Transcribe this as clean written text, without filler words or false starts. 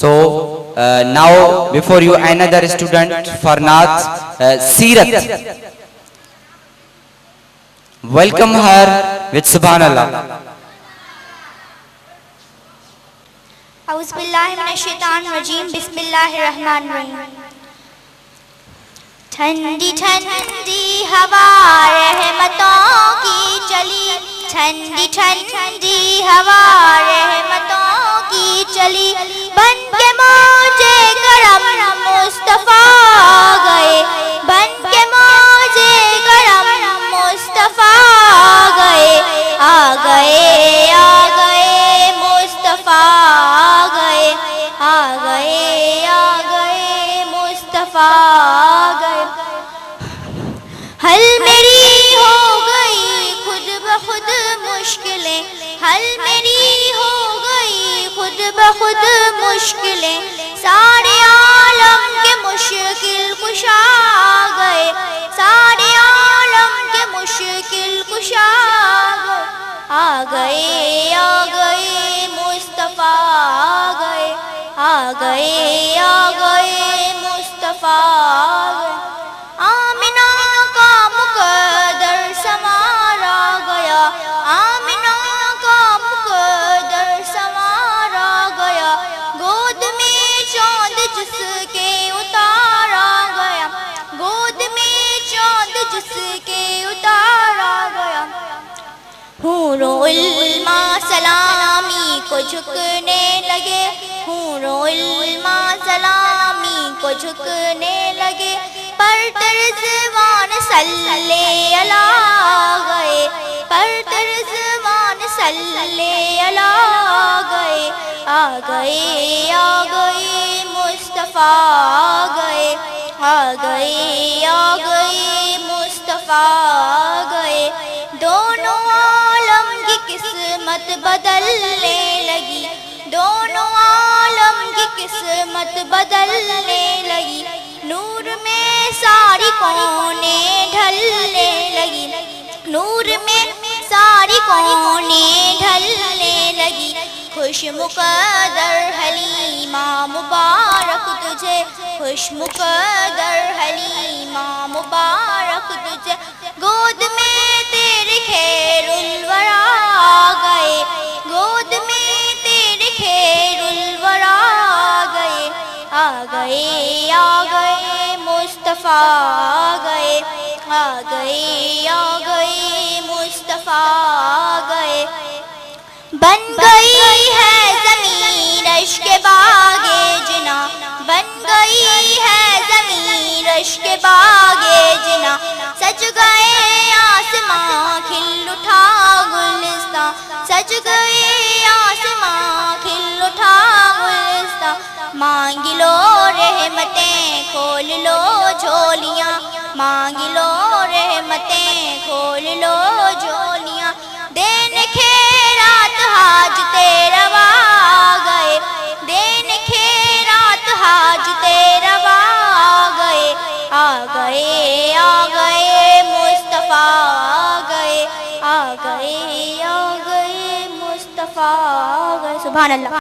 So now before you another student for Nath Seerat. Welcome her with Subhanallah. اعوذ باللہ من الشیطان الرجیم بسم اللہ الرحمن الرحیم. ٹھنڈی ٹھنڈی ہوا رحمتوں کی چلی، ٹھنڈی ٹھنڈی ہوا رحمتوں کی چلی، بن کے موجے کرم مصطفیٰ گئے، بن کے موجے کرم مصطفیٰ گئے، آ گئے آ گئے مصطفیٰ آ گئے، آ گئے آ گئے مصطفیٰ آ گئے. حل میری ہو گئی خود بخود مشکلیں، حل میری ہو گئی خود بخود مشکلیں، سارے عالم کے مشکل کشا گئے، سارے عالم کے مشکل کشا گئے، آ گئے مصطفیٰ آ گئے، آ گئے مصطفیٰ آ گئے. آمنہ کا مقدر سنوارا گیا، آمنہ کا مقدر سنوارا گیا، گود میں چاند جس کے اتارا گیا، گود میں چاند جس کے اتارا گیا. حور و علما سلامی کو جھکنے لگے، حور و علما سلامی کو جھکنے لگے، پر رضوان صلی اللہ گئے، پر رضوان صلی اللہ گئے، آ گئے آ گئے مصطفیٰ آ گئے، آ گئے آ گئے مصطفیٰ آ گئے. دونوں عالم کی قسمت بدلنے لگی، دونوں عالم کی قسمت بدلنے لگی، نور میں ساری کونیں ڈھلنے لگی، نور میں ساری کونیں ڈھلنے لگی. خوش مقدر حلیمہ مبارک تجھے، خوش مقدر حلیمہ مبارک تجھے، گود میں تیرے خیر الورا آ گئے، گود میں تیرے خیر الورا آ گئے، آ گئے آ گئے مصطفیٰ آ گئے، آ گئے آ گئے مصطفیٰ آ گئے. بن گئی ہے زمین عشق باغ جنا، بن گئی ہے زمین عشق باغ جنا، سج گئے آسماں کھل اٹھا گلستاں، سج گئے آسماں کھل اٹھا گلستاں. مانگ لو رحمتیں کھول لو جھولیاں، مانگ لو رحمتیں کھول لو جھولیاں، دین خیرات حاجتے روا آ گئے، دین خیرات حاجتے روا آ گئے، آ گئے آ گئے مصطفیٰ آ گئے، آ گئے آ گئے مصطفیٰ آ گئے. سبحان اللہ.